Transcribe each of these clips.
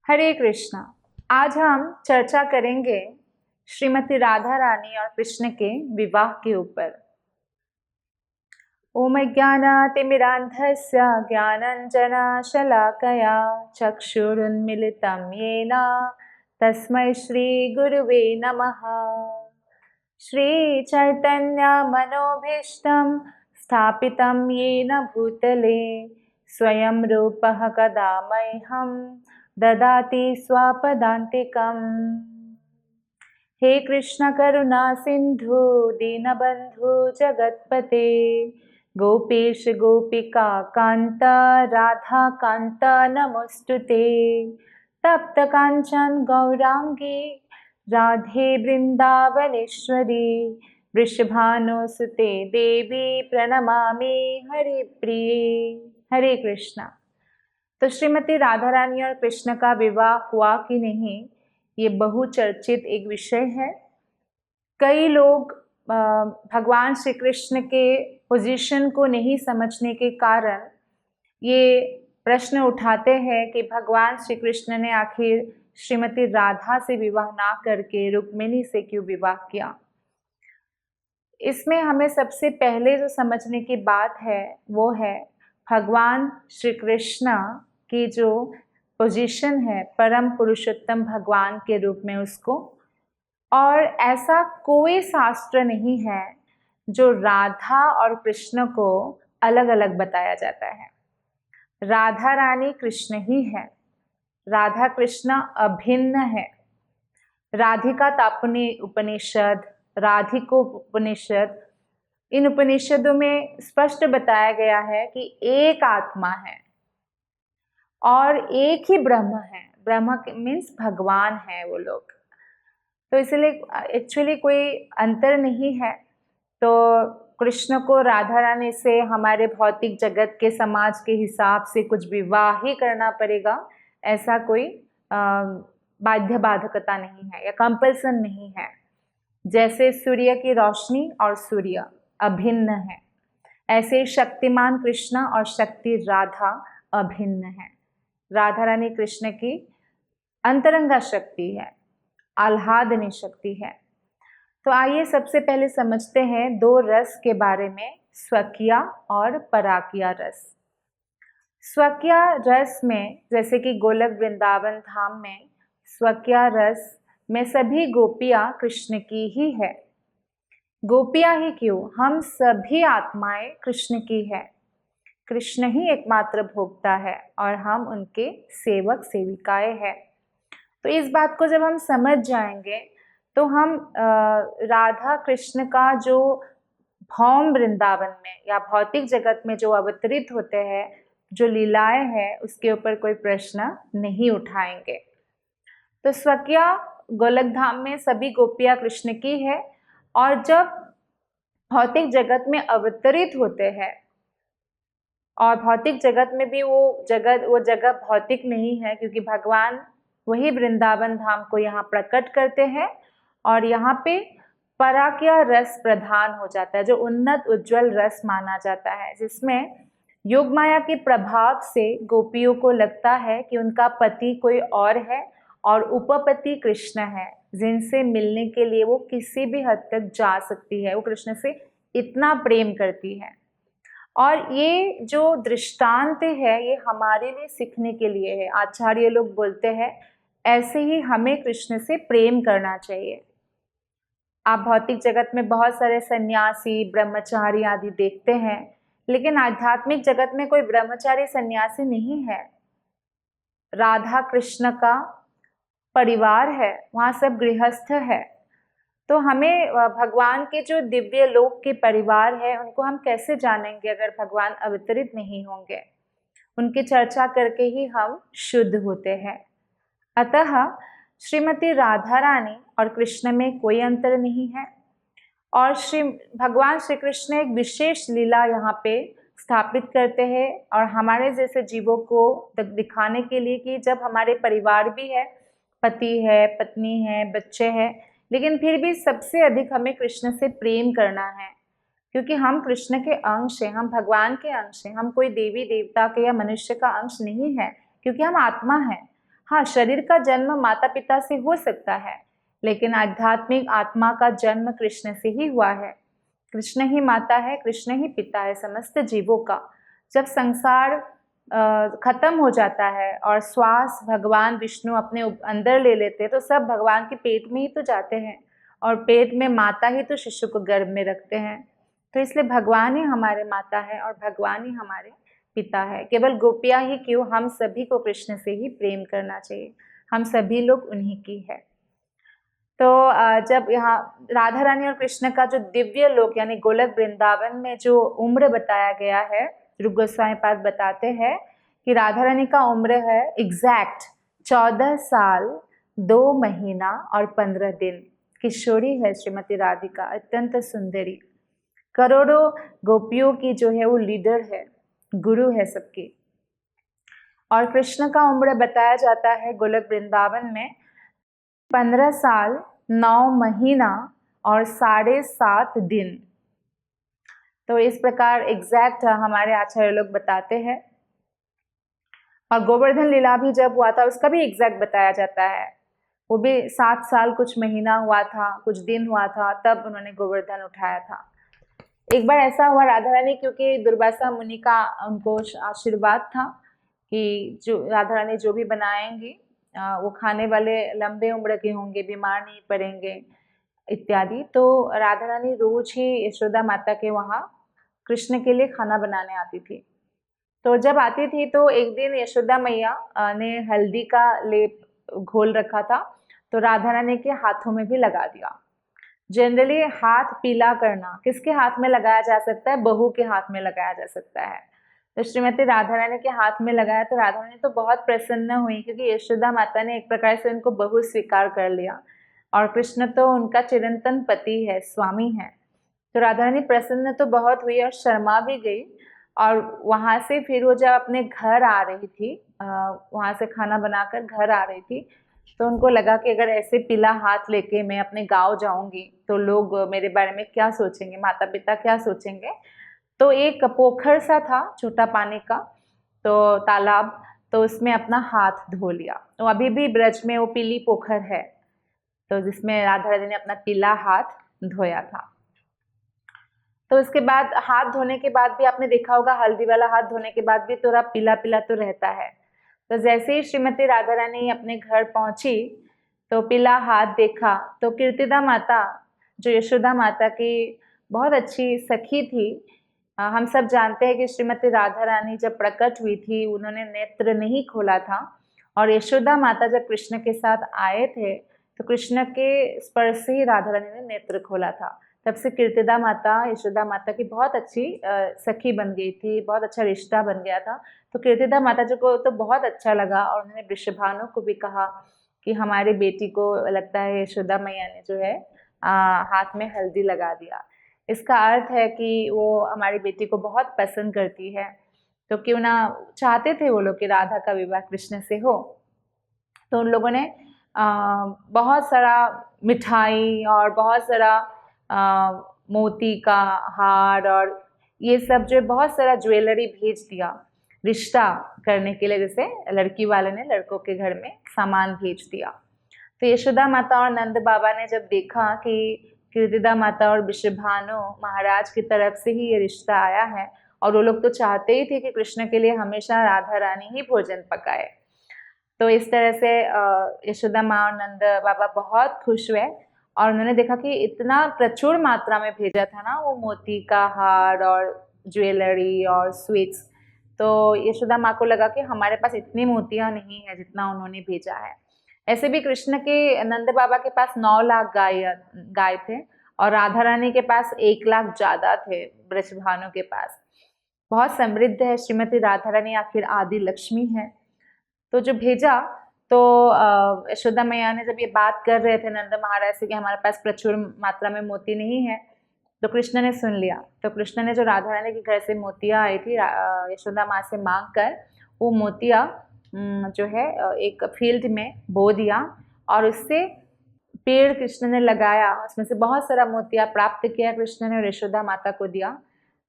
हरे कृष्णा। आज हम चर्चा करेंगे श्रीमती राधा रानी और कृष्ण के विवाह के ऊपर। ओम ज्ञानातिमिरान्धस्य ज्ञानाञ्जनशलाकया चक्षुरुन्मिलितं येन तस्मै श्रीगुरुवे नमः। श्रीचैतन्यमनोभीष्टं स्थापितं येन भूतले स्वयं रूपः कदा मह्यं ददाति स्वपदान्तिकम्। हे कृष्ण करुणा सिंधु दीनबंधु जगत्पते गोपीश गोपिका कांत राधा कांत नमोस्तुते। तप्त कांचन गौरांगी राधे वृंदावनेश्वरी वृषभानुसुते देवी प्रणमामि हरिप्रिये। हरे कृष्णा। तो श्रीमती राधा रानी और कृष्ण का विवाह हुआ कि नहीं, ये बहुचर्चित एक विषय है। कई लोग भगवान श्री कृष्ण के पोजीशन को नहीं समझने के कारण ये प्रश्न उठाते हैं कि भगवान श्री कृष्ण ने आखिर श्रीमती राधा से विवाह ना करके रुक्मिणी से क्यों विवाह किया। इसमें हमें सबसे पहले जो समझने की बात है वो है भगवान श्री कृष्ण की जो पोजीशन है परम पुरुषोत्तम भगवान के रूप में उसको, और ऐसा कोई शास्त्र नहीं है जो राधा और कृष्ण को अलग अलग बताया जाता है। राधा रानी कृष्ण ही है, राधा कृष्ण अभिन्न है। राधिका तापनी उपनिषद, राधिको उपनिषद, इन उपनिषदों में स्पष्ट बताया गया है कि एक आत्मा है और एक ही ब्रह्म है। ब्रह्म मीन्स भगवान है वो लोग। तो इसलिए एक्चुअली कोई अंतर नहीं है। तो कृष्ण को राधा रानी से हमारे भौतिक जगत के समाज के हिसाब से कुछ विवाह ही करना पड़ेगा, ऐसा कोई बाध्य बाधकता नहीं है या कंपल्सन नहीं है। जैसे सूर्य की रोशनी और सूर्य अभिन्न है, ऐसे शक्तिमान कृष्ण और शक्ति राधा अभिन्न है। राधा रानी कृष्ण की अंतरंगा शक्ति है, आह्लादनी शक्ति है। तो आइए सबसे पहले समझते हैं दो रस के बारे में, स्वकीय और पराकिया रस। स्वकीय रस में जैसे कि गोलक वृंदावन धाम में स्वकीय रस में सभी गोपियां कृष्ण की ही है। गोपियां ही क्यों, हम सभी आत्माएं कृष्ण की है। कृष्ण ही एकमात्र भोक्ता है और हम उनके सेवक सेविकाएं हैं। तो इस बात को जब हम समझ जाएंगे तो हम राधा कृष्ण का जो भौम वृंदावन में या भौतिक जगत में जो अवतरित होते हैं, जो लीलाएं हैं, उसके ऊपर कोई प्रश्न नहीं उठाएंगे। तो स्वकीय गोलक धाम में सभी गोपियां कृष्ण की है, और जब भौतिक जगत में अवतरित होते हैं, और भौतिक जगत में भी वो जगह भौतिक नहीं है, क्योंकि भगवान वही वृंदावन धाम को यहाँ प्रकट करते हैं और यहाँ पे पराकिया रस प्रधान हो जाता है, जो उन्नत उज्जवल रस माना जाता है, जिसमें योग माया के प्रभाव से गोपियों को लगता है कि उनका पति कोई और है और उपपति कृष्ण है, जिनसे मिलने के लिए वो किसी भी हद तक जा सकती है। वो कृष्ण से इतना प्रेम करती है। और ये जो दृष्टांत है ये हमारे लिए सीखने के लिए है। आचार्य लोग बोलते हैं ऐसे ही हमें कृष्ण से प्रेम करना चाहिए। आप भौतिक जगत में बहुत सारे सन्यासी ब्रह्मचारी आदि देखते हैं, लेकिन आध्यात्मिक जगत में कोई ब्रह्मचारी सन्यासी नहीं है। राधा कृष्ण का परिवार है, वहाँ सब गृहस्थ है। तो हमें भगवान के जो दिव्य लोक के परिवार है उनको हम कैसे जानेंगे अगर भगवान अवतरित नहीं होंगे। उनकी चर्चा करके ही हम शुद्ध होते हैं। अतः श्रीमती राधा रानी और कृष्ण में कोई अंतर नहीं है, और भगवान श्री कृष्ण एक विशेष लीला यहाँ पे स्थापित करते हैं और हमारे जैसे जीवों को दिखाने के लिए कि जब हमारे परिवार भी है, पति है, पत्नी है, बच्चे हैं, लेकिन फिर भी सबसे अधिक हमें कृष्ण से प्रेम करना है, क्योंकि हम कृष्ण के अंश हैं, हम भगवान के अंश हैं। हम कोई देवी देवता के या मनुष्य का अंश नहीं है, क्योंकि हम आत्मा हैं। हाँ, शरीर का जन्म माता पिता से हो सकता है, लेकिन आध्यात्मिक आत्मा का जन्म कृष्ण से ही हुआ है। कृष्ण ही माता है, कृष्ण ही पिता है समस्त जीवों का। जब संसार खत्म हो जाता है और श्वास भगवान विष्णु अपने अंदर ले लेते हैं, तो सब भगवान के पेट में ही तो जाते हैं, और पेट में माता ही तो शिशु को गर्भ में रखते हैं। तो इसलिए भगवान ही हमारे माता है और भगवान ही हमारे पिता है। केवल गोपियाँ ही क्यों, हम सभी को कृष्ण से ही प्रेम करना चाहिए, हम सभी लोग उन्हीं की है। तो जब यहाँ राधा रानी और कृष्ण का जो दिव्य लोक यानी गोलक वृंदावन में जो उम्र बताया गया है, रूप गोस्वामी पाद बताते हैं कि राधा रानी का उम्र है एग्जैक्ट 14 साल 2 महीना और 15 दिन। किशोरी है श्रीमती राधिका, अत्यंत सुंदरी, करोड़ों गोपियों की जो है वो लीडर है, गुरु है सबकी। और कृष्ण का उम्र बताया जाता है गोलक वृंदावन में 15 साल 9 महीना और 7.5 दिन। तो इस प्रकार एग्जैक्ट हमारे आचार्य लोग बताते हैं। और गोवर्धन लीला भी जब हुआ था उसका भी एग्जैक्ट बताया जाता है, वो भी 7 साल कुछ महीना हुआ था, कुछ दिन हुआ था, तब उन्होंने गोवर्धन उठाया था। एक बार ऐसा हुआ राधा रानी, क्योंकि दुर्वासा मुनि का उनको आशीर्वाद था कि जो राधा रानी जो भी बनाएंगी वो खाने वाले लंबे उम्र के होंगे, बीमार नहीं पड़ेंगे इत्यादि। तो राधा रानी रोज ही यशोदा माता के वहाँ कृष्ण के लिए खाना बनाने आती थी। तो जब आती थी तो एक दिन यशोदा मैया ने हल्दी का लेप घोल रखा था, तो राधा रानी के हाथों में भी लगा दिया। जनरली हाथ पीला करना किसके हाथ में लगाया जा सकता है? बहू के हाथ में लगाया जा सकता है। तो श्रीमती राधा रानी के हाथ में लगाया तो राधा रानी तो बहुत प्रसन्न हुई, क्योंकि यशोदा माता ने एक प्रकार से उनको बहू स्वीकार कर लिया और कृष्ण तो उनका चिरंतन पति है, स्वामी है। तो राधा रानी प्रसन्न तो बहुत हुई और शर्मा भी गई। और वहाँ से फिर वो जब अपने घर आ रही थी, वहाँ से खाना बनाकर घर आ रही थी, तो उनको लगा कि अगर ऐसे पीला हाथ लेके मैं अपने गांव जाऊंगी तो लोग मेरे बारे में क्या सोचेंगे, माता पिता क्या सोचेंगे। तो एक पोखर सा था छोटा पानी का, तो तालाब, तो उसमें अपना हाथ धो लिया। तो अभी भी ब्रज में वो पीली पोखर है, तो जिसमें राधा रानी ने अपना पीला हाथ धोया था। तो उसके बाद हाथ धोने के बाद भी आपने देखा होगा, हल्दी वाला हाथ धोने के बाद भी थोड़ा पीला पीला तो रहता है। तो जैसे ही श्रीमती राधा रानी अपने घर पहुंची तो पीला हाथ देखा, तो कीर्तिदा माता जो यशोदा माता की बहुत अच्छी सखी थी, हम सब जानते हैं कि श्रीमती राधा रानी जब प्रकट हुई थी उन्होंने नेत्र नहीं खोला था, और यशोदा माता जब कृष्ण के साथ आए थे तो कृष्ण के स्पर्श से ही राधा रानी ने नेत्र खोला था। तब से कीर्तिदा माता यशोदा माता की बहुत अच्छी सखी बन गई थी, बहुत अच्छा रिश्ता बन गया था। तो कीर्तिदा माता जी को तो बहुत अच्छा लगा और उन्होंने वृषभानु को भी कहा कि हमारी बेटी को लगता है यशोदा मैया ने जो है हाथ में हल्दी लगा दिया। इसका अर्थ है कि वो हमारी बेटी को बहुत पसंद करती है। तो क्यों ना चाहते थे वो लोग कि राधा का विवाह कृष्ण से हो। तो उन लोगों ने बहुत सारा मिठाई और बहुत सारा मोती का हार और ये सब जो बहुत सारा ज्वेलरी भेज दिया रिश्ता करने के लिए, जैसे लड़की वाले ने लड़कों के घर में सामान भेज दिया। तो यशोदा माता और नंद बाबा ने जब देखा कि कीर्तिदा माता और वृषभानु महाराज की तरफ से ही ये रिश्ता आया है, और वो लोग तो चाहते ही थे कि कृष्ण के लिए हमेशा राधा रानी ही भोजन पकाए, तो इस तरह से यशोदा माँ और नंद बाबा बहुत खुश हुए। और उन्होंने देखा कि इतना प्रचुर मात्रा में भेजा था ना वो मोती का हार और ज्वेलरी और स्वीट्स, तो यशोदा माँ को लगा कि हमारे पास इतनी मोतियाँ नहीं है जितना उन्होंने भेजा है। ऐसे भी कृष्ण के नंद बाबा के पास 9 लाख गाय थे और राधा रानी के पास 1 लाख ज़्यादा थे वृषभानु के पास। बहुत समृद्ध है श्रीमती राधा रानी, आखिर आदि लक्ष्मी है। तो जो भेजा, तो यशोदा मैया ने जब ये बात कर रहे थे नंद महाराज से कि हमारे पास प्रचुर मात्रा में मोती नहीं है, तो कृष्ण ने सुन लिया। तो कृष्ण ने जो राधा रानी के घर से मोतियाँ आई थी यशोदा माँ से मांग कर, वो मोतियाँ जो है एक फील्ड में बो दिया और उससे पेड़ कृष्ण ने लगाया, उसमें से बहुत सारा मोतियाँ प्राप्त किया कृष्ण ने और यशोदा माता को दिया।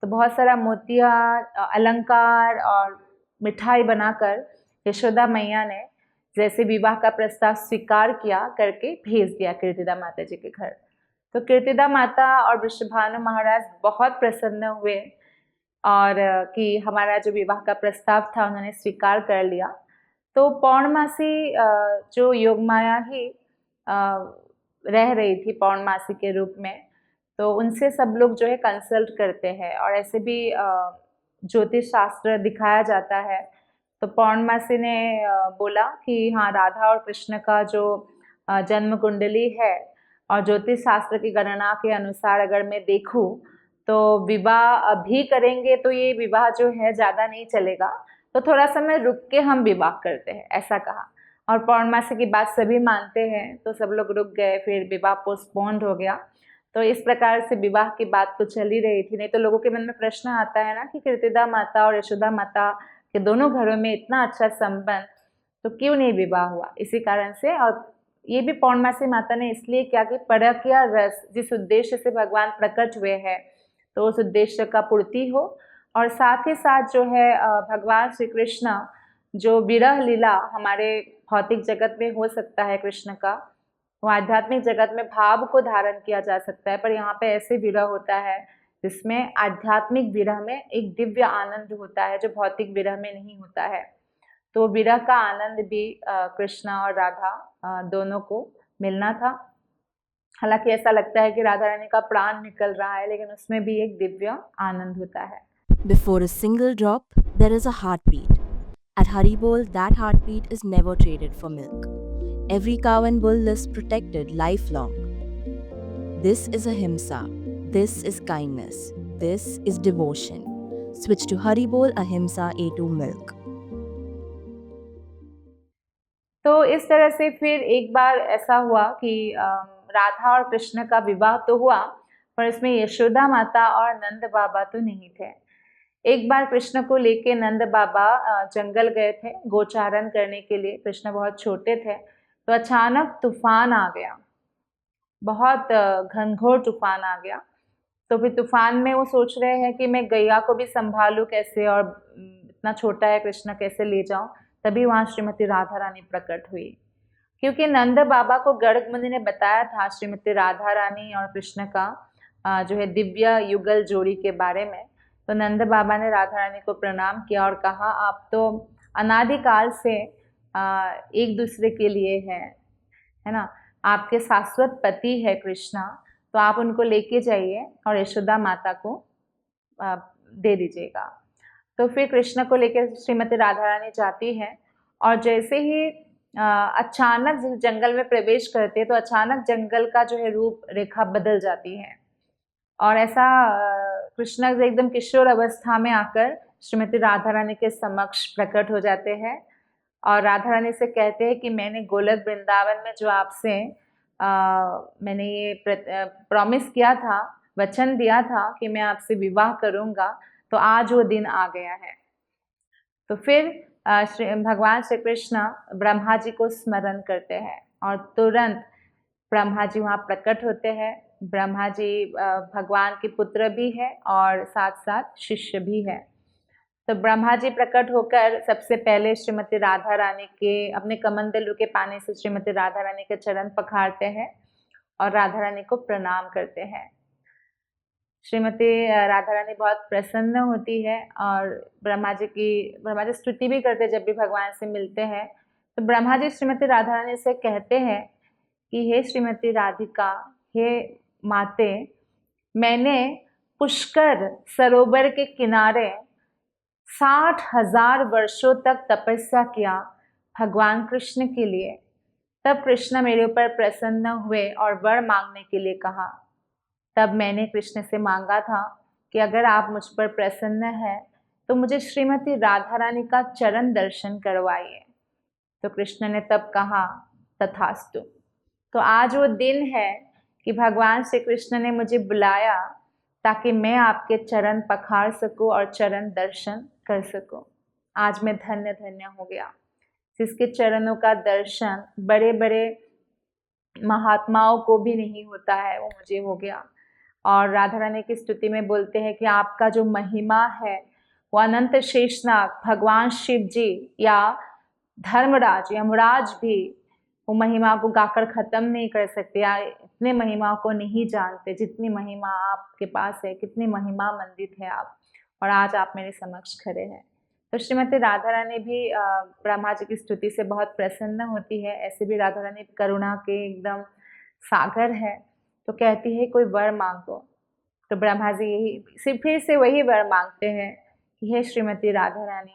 तो बहुत सारा मोतियाँ, अलंकार और मिठाई बनाकर यशोदा मैया ने जैसे विवाह का प्रस्ताव स्वीकार किया करके भेज दिया कीर्तिदा माता जी के घर। तो कीर्तिदा माता और वृषभानु महाराज बहुत प्रसन्न हुए और कि हमारा जो विवाह का प्रस्ताव था उन्होंने स्वीकार कर लिया। तो पौर्णमासी जो योगमाया ही रह रही थी पौर्णमासी के रूप में, तो उनसे सब लोग जो है कंसल्ट करते हैं और ऐसे भी ज्योतिष शास्त्र दिखाया जाता है। तो पौर्णमासी ने बोला कि हाँ, राधा और कृष्ण का जो जन्म कुंडली है और ज्योतिष शास्त्र की गणना के अनुसार अगर मैं देखूं तो विवाह अभी करेंगे तो ये विवाह जो है ज़्यादा नहीं चलेगा, तो थोड़ा समय रुक के हम विवाह करते हैं, ऐसा कहा। और पौर्णमासी की बात सभी मानते हैं, तो सब लोग रुक गए, फिर विवाह पोस्टपोन्ड हो गया। तो इस प्रकार से विवाह की बात तो चल ही रही थी। नहीं तो लोगों के मन में प्रश्न आता है ना कि कीर्तिदा माता और यशोदा माता के दोनों घरों में इतना अच्छा संबंध, तो क्यों नहीं विवाह हुआ? इसी कारण से। और ये भी पौर्णमासी माता ने इसलिए किया कि परकिया रस जिस उद्देश्य से भगवान प्रकट हुए हैं, तो उस उद्देश्य का पूर्ति हो, और साथ ही साथ जो है भगवान श्री कृष्ण जो विरह लीला हमारे भौतिक जगत में हो सकता है कृष्ण का, वो आध्यात्मिक जगत में भाव को धारण किया जा सकता है, पर यहाँ पे ऐसे विरह होता है जिसमें आध्यात्मिक विरह में एक दिव्य आनंद होता है जो भौतिक विरह में नहीं होता है। तो विरह का आनंद भी कृष्ण और राधा दोनों को मिलना था। हालांकि ऐसा लगता है कि राधा रानी का प्राण निकल रहा है, लेकिन उसमें भी एक दिव्य आनंद होता है। Before a single drop, there is a heartbeat. At Haribol, that heartbeat is never traded for milk. Every cow and bull is protected lifelong. This is ahimsa. This is kindness. This is devotion. Switch to Haribol Ahimsa A2 milk. तो इस तरह से फिर एक बार ऐसा हुआ कि राधा और कृष्ण का विवाह तो हुआ, पर इसमें यशोदा माता और नंद बाबा तो नहीं थे। एक बार कृष्ण को लेके नंद बाबा जंगल गए थे गोचारण करने के लिए। कृष्ण बहुत छोटे थे, तो अचानक तूफान आ गया, बहुत घनघोर तूफान आ गया। तो फिर तूफान में वो सोच रहे हैं कि मैं गैया को भी संभालूं कैसे, और इतना छोटा है कृष्ण कैसे ले जाऊं। तभी वहाँ श्रीमती राधा रानी प्रकट हुई, क्योंकि नंद बाबा को गर्ग मुनि ने बताया था श्रीमती राधा रानी और कृष्ण का जो है दिव्य युगल जोड़ी के बारे में। तो नंद बाबा ने राधा रानी को प्रणाम किया और कहा, आप तो अनादिकाल से एक दूसरे के लिए हैं, है ना, आपके शाश्वत पति है कृष्णा, तो आप उनको लेके जाइए और यशोदा माता को दे दीजिएगा। तो फिर कृष्ण को लेकर श्रीमती राधा रानी जाती है, और जैसे ही अचानक जंगल में प्रवेश करते हैं तो अचानक जंगल का जो है रूप रेखा बदल जाती है, और ऐसा कृष्ण एकदम किशोर अवस्था में आकर श्रीमती राधा रानी के समक्ष प्रकट हो जाते हैं और राधा रानी से कहते हैं कि मैंने गोलक वृंदावन में जो आपसे मैंने ये प्रॉमिस किया था, वचन दिया था कि मैं आपसे विवाह करूंगा, तो आज वो दिन आ गया है। तो फिर भगवान श्री कृष्ण ब्रह्मा जी को स्मरण करते हैं और तुरंत ब्रह्मा जी वहाँ प्रकट होते हैं। ब्रह्मा जी भगवान के पुत्र भी है और साथ साथ शिष्य भी है। तो ब्रह्मा जी प्रकट होकर सबसे पहले श्रीमती राधा रानी के अपने कमंडलू के पानी से श्रीमती राधा रानी के चरण पखारते हैं और राधा रानी को प्रणाम करते हैं। श्रीमती राधा रानी बहुत प्रसन्न होती है और ब्रह्मा जी स्तुति भी करते जब भी भगवान से मिलते हैं। तो ब्रह्मा जी श्रीमती राधा रानी से कहते हैं कि हे श्रीमती राधिका, हे माते, मैंने पुष्कर सरोवर के किनारे 60,000 वर्षों तक तपस्या किया भगवान कृष्ण के लिए। तब कृष्ण मेरे ऊपर प्रसन्न हुए और वर मांगने के लिए कहा। तब मैंने कृष्ण से मांगा था कि अगर आप मुझ पर प्रसन्न हैं तो मुझे श्रीमती राधा रानी का चरण दर्शन करवाइए। तो कृष्ण ने तब कहा, तथास्तु। तो आज वो दिन है कि भगवान श्री कृष्ण ने मुझे बुलाया ताकि मैं आपके चरण पखार सकूं और चरण दर्शन कर सकूं। आज मैं धन्य धन्य हो गया, जिसके चरणों का दर्शन बड़े बड़े महात्माओं को भी नहीं होता है, वो मुझे हो गया। और राधा रानी की स्तुति में बोलते हैं कि आपका जो महिमा है वो अनंत शेषनाग भगवान शिव जी या धर्मराज यमराज भी वो महिमा को गाकर ख़त्म नहीं कर सकते, या इतने महिमा को नहीं जानते जितनी महिमा आपके पास है, कितनी महिमा मंडित है आप, और आज आप मेरे समक्ष खड़े हैं। तो श्रीमती राधा रानी भी ब्रह्मा जी की स्तुति से बहुत प्रसन्न होती है। ऐसे भी राधा रानी करुणा के एकदम सागर है। तो कहती है कोई वर मांगो। तो ब्रह्मा जी यही फिर से वही वर मांगते हैं कि हे श्रीमती राधा रानी,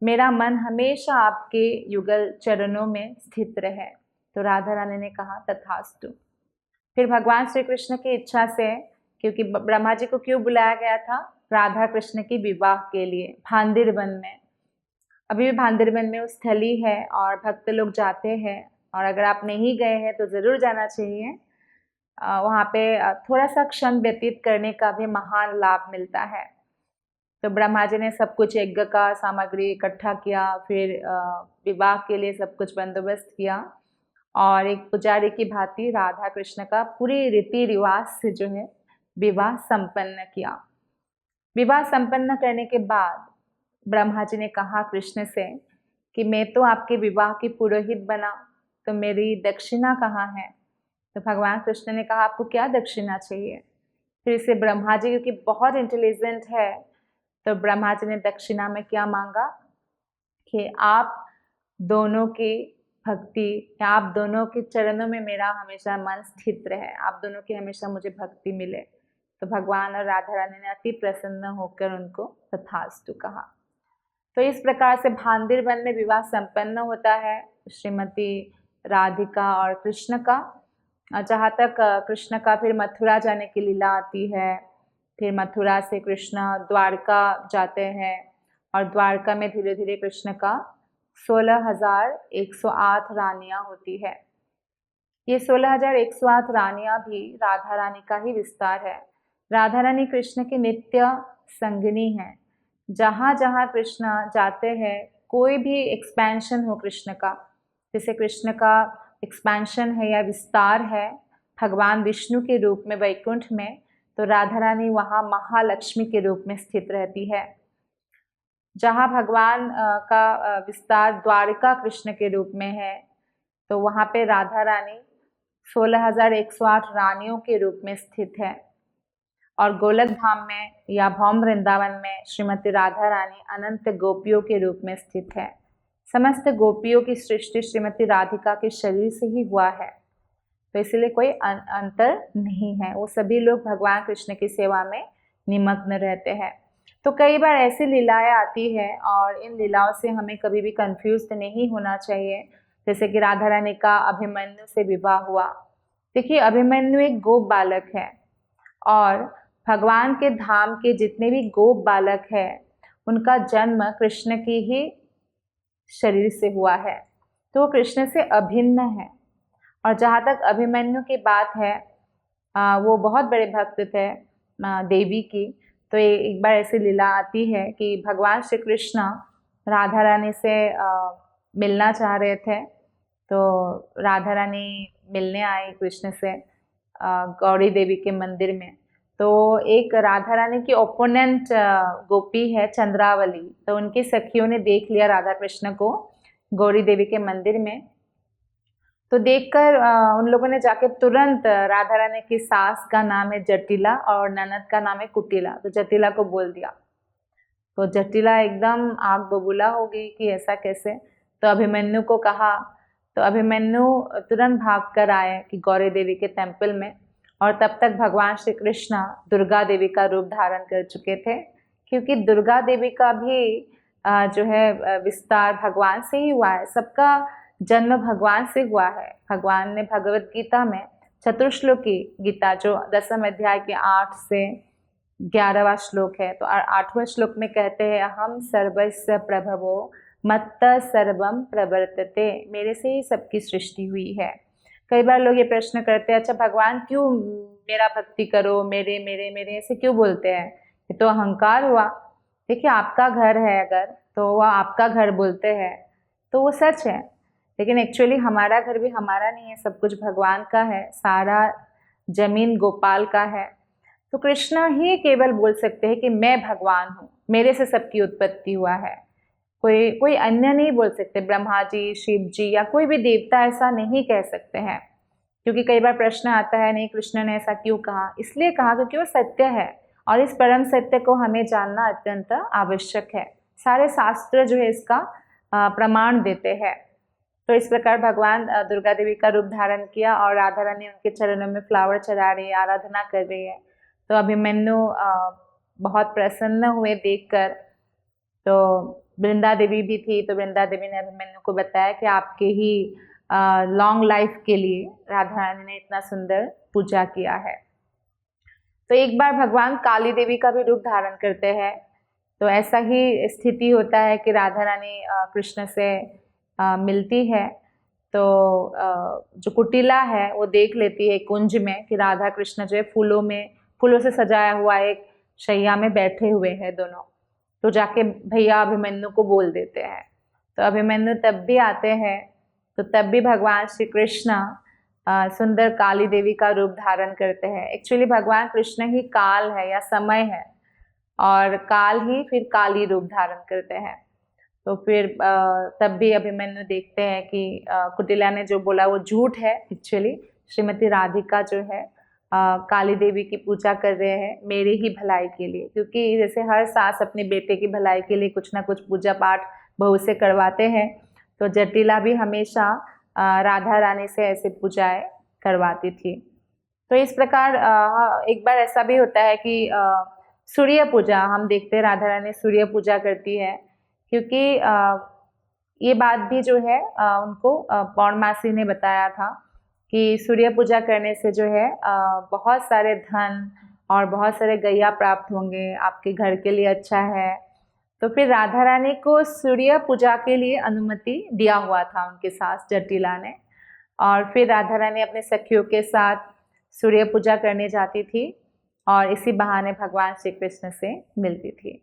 मेरा मन हमेशा आपके युगल चरणों में स्थित रहे। तो राधा रानी ने कहा तथास्तु। फिर भगवान श्री कृष्ण की इच्छा से, क्योंकि ब्रह्मा जी को क्यों बुलाया गया था, राधा कृष्ण की विवाह के लिए भांदिर वन में। अभी भी भांदिर वन में उस स्थली है और भक्त लोग जाते हैं, और अगर आप नहीं गए हैं तो ज़रूर जाना चाहिए। वहाँ पे थोड़ा सा क्षण व्यतीत करने का भी महान लाभ मिलता है। तो ब्रह्मा जी ने सब कुछ यज्ञ का सामग्री इकट्ठा किया, फिर विवाह के लिए सब कुछ बंदोबस्त किया, और एक पुजारी की भांति राधा कृष्ण का पूरी रीति रिवाज से जो है विवाह संपन्न किया। विवाह संपन्न करने के बाद ब्रह्मा जी ने कहा कृष्ण से कि मैं तो आपके विवाह की पुरोहित बना, तो मेरी दक्षिणा कहाँ है। तो भगवान कृष्ण ने कहा आपको क्या दक्षिणा चाहिए। फिर इसे ब्रह्मा जी, क्योंकि बहुत इंटेलिजेंट है, तो ब्रह्मा जी ने दक्षिणा में क्या मांगा कि आप दोनों की भक्ति, या आप दोनों के चरणों में मेरा हमेशा मन स्थित रहे, आप दोनों की हमेशा मुझे भक्ति मिले। तो भगवान और राधा रानी ने अति प्रसन्न होकर उनको तथास्तु कहा। तो इस प्रकार से भांदिर वन में विवाह संपन्न होता है श्रीमती राधिका और कृष्ण का। जहाँ तक कृष्ण का फिर मथुरा जाने की लीला आती है। फिर मथुरा से कृष्ण द्वारका जाते हैं, और द्वारका में धीरे धीरे कृष्ण का 16,108 रानियाँ होती है। ये 16,108 रानियाँ भी राधा रानी का ही विस्तार है। राधा रानी कृष्ण की नित्य संगिनी है। जहाँ जहाँ कृष्ण जाते हैं, कोई भी एक्सपेंशन हो कृष्ण का, जैसे कृष्ण का एक्सपेंशन है या विस्तार है भगवान विष्णु के रूप में वैकुंठ में, तो राधा रानी वहाँ महालक्ष्मी के रूप में स्थित रहती है। जहाँ भगवान का विस्तार द्वारका कृष्ण के रूप में है, तो वहाँ पे राधा रानी 16,108 रानियों के रूप में स्थित है। और गोलक धाम में या भौम वृंदावन में श्रीमती राधा रानी अनंत गोपियों के रूप में स्थित है। समस्त गोपियों की सृष्टि श्रीमती राधिका के शरीर से ही हुआ है, तो इसलिए कोई अंतर नहीं है। वो सभी लोग भगवान कृष्ण की सेवा में निमग्न रहते हैं। तो कई बार ऐसी लीलाएं आती है, और इन लीलाओं से हमें कभी भी कंफ्यूज नहीं होना चाहिए। जैसे कि राधा रानी का अभिमन्यु से विवाह हुआ। देखिए, अभिमन्यु एक गोप बालक है, और भगवान के धाम के जितने भी गोप बालक हैं उनका जन्म कृष्ण की ही शरीर से हुआ है, तो वो कृष्ण से अभिन्न है। और जहाँ तक अभिमन्यु की बात है, वो बहुत बड़े भक्त थे देवी की। तो एक बार ऐसी लीला आती है कि भगवान श्री कृष्ण राधा रानी से मिलना चाह रहे थे। तो राधा रानी मिलने आई कृष्ण से गौरी देवी के मंदिर में। तो एक राधा रानी की ओपोनेंट गोपी है चंद्रावली, तो उनकी सखियों ने देख लिया राधा कृष्ण को गौरी देवी के मंदिर में। तो देखकर उन लोगों ने जाके तुरंत, राधा रानी की सास का नाम है जटिला और ननद का नाम है कुटिला, तो जटिला को बोल दिया। तो जटिला एकदम आग बबूला हो गई कि ऐसा कैसे। तो अभिमन्यु को कहा, तो अभिमन्यु तुरंत भाग कर आए कि गौरी देवी के टेम्पल में, और तब तक भगवान श्री कृष्ण दुर्गा देवी का रूप धारण कर चुके थे, क्योंकि दुर्गा देवी का भी जो है विस्तार भगवान से ही हुआ है। सबका जन्म भगवान से हुआ है। भगवान ने भगवत गीता में चतुर्श्लोकी गीता, जो 10वें अध्याय के 8 से 11वां श्लोक है, तो 8वें श्लोक में कहते हैं अहम सर्वस्य प्रभवो मत्त सर्वम प्रवर्तते, मेरे से ही सबकी सृष्टि हुई है। कई बार लोग ये प्रश्न करते हैं, अच्छा भगवान क्यों मेरा भक्ति करो, मेरे मेरे मेरे ऐसे क्यों बोलते हैं, ये तो अहंकार हुआ। देखिए, आपका घर है अगर, तो वह आपका घर बोलते हैं तो वो सच है, लेकिन एक्चुअली हमारा घर भी हमारा नहीं है, सब कुछ भगवान का है, सारा जमीन गोपाल का है। तो कृष्ण ही केवल बोल सकते हैं कि मैं भगवान हूँ, मेरे से सबकी उत्पत्ति हुआ है। कोई अन्य नहीं बोल सकते, ब्रह्मा जी, शिव जी या कोई भी देवता ऐसा नहीं कह सकते हैं। क्योंकि कई बार प्रश्न आता है, नहीं कृष्ण ने ऐसा क्यों कहा? इसलिए कहा क्योंकि वो सत्य है और इस परम सत्य को हमें जानना अत्यंत आवश्यक है। सारे शास्त्र जो है इसका प्रमाण देते हैं। तो इस प्रकार भगवान दुर्गा देवी का रूप धारण किया और राधा रानी उनके चरणों में फ्लावर चढ़ा रही है, आराधना कर रही है। तो अभिमन्यु बहुत प्रसन्न हुए देखकर। तो वृंदा देवी भी थी, तो वृंदा देवी ने अभिमन्यु को बताया कि आपके ही लॉन्ग लाइफ के लिए राधा रानी ने इतना सुंदर पूजा किया है। तो एक बार भगवान काली देवी का भी रूप धारण करते हैं। तो ऐसा ही स्थिति होता है कि राधा रानी कृष्ण से मिलती है। तो जो कुटिला है वो देख लेती है कुंज में कि राधा कृष्ण जो है फूलों से सजाया हुआ एक शैया में बैठे हुए हैं दोनों। तो जाके भैया अभिमन्यु को बोल देते हैं। तो अभिमन्यु तब भी आते हैं। तो तब भी भगवान श्री कृष्ण सुंदर काली देवी का रूप धारण करते हैं। एक्चुअली भगवान कृष्ण ही काल है या समय है और काल ही फिर काली रूप धारण करते हैं। तो फिर तब भी अभिमन्यु देखते हैं कि कुटिला ने जो बोला वो झूठ है। एक्चुअली श्रीमती राधिका जो है काली देवी की पूजा कर रहे हैं मेरी ही भलाई के लिए, क्योंकि जैसे हर सास अपने बेटे की भलाई के लिए कुछ ना कुछ पूजा पाठ बहू से करवाते हैं, तो जटिला भी हमेशा राधा रानी से ऐसे पूजाएं करवाती थी। तो इस प्रकार एक बार ऐसा भी होता है कि सूर्य पूजा हम देखते हैं, राधा रानी सूर्य पूजा करती है, क्योंकि ये बात भी जो है उनको पौर्णमासी ने बताया था कि सूर्य पूजा करने से जो है बहुत सारे धन और बहुत सारे गैया प्राप्त होंगे, आपके घर के लिए अच्छा है। तो फिर राधा रानी को सूर्य पूजा के लिए अनुमति दिया हुआ था उनके सास जटिला ने, और फिर राधा रानी अपने सखियों के साथ सूर्य पूजा करने जाती थी और इसी बहाने भगवान श्री कृष्ण से मिलती थी।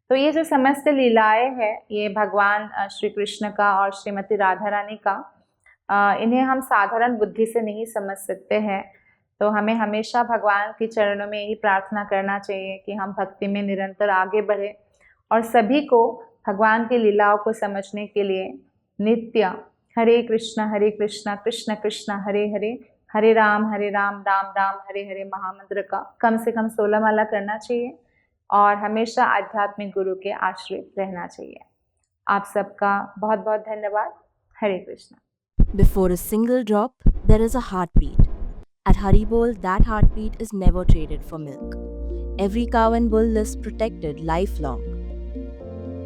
तो ये जो समस्त लीलाएं हैं ये भगवान श्री कृष्ण का और श्रीमती राधा रानी का, इन्हें हम साधारण बुद्धि से नहीं समझ सकते हैं। तो हमें हमेशा भगवान के चरणों में यही प्रार्थना करना चाहिए कि हम भक्ति में निरंतर आगे बढ़े और सभी को भगवान की लीलाओं को समझने के लिए नित्य हरे कृष्ण कृष्ण कृष्ण हरे हरे, हरे राम राम राम हरे हरे महामंत्र का कम से कम 16 माला करना चाहिए और हमेशा आध्यात्मिक गुरु के आश्रित रहना चाहिए। आप सबका बहुत बहुत धन्यवाद। हरे Krishna. Before a single drop, there is a heartbeat. At Haribol, that heartbeat is never traded for milk. Every cow and bull is protected lifelong.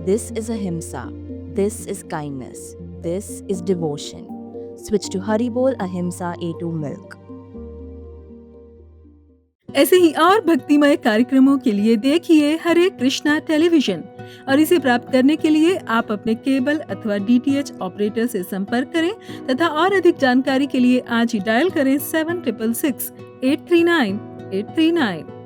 This is ahimsa. This is kindness. This is devotion. Switch to Haribol Ahimsa A2 Milk. ऐसे ही और भक्तिमय कार्यक्रमों के लिए देखिए हरे Krishna television और इसे प्राप्त करने के लिए आप अपने केबल अथवा DTH ऑपरेटर से संपर्क करें तथा और अधिक जानकारी के लिए आज ही डायल करें 7666 839 839।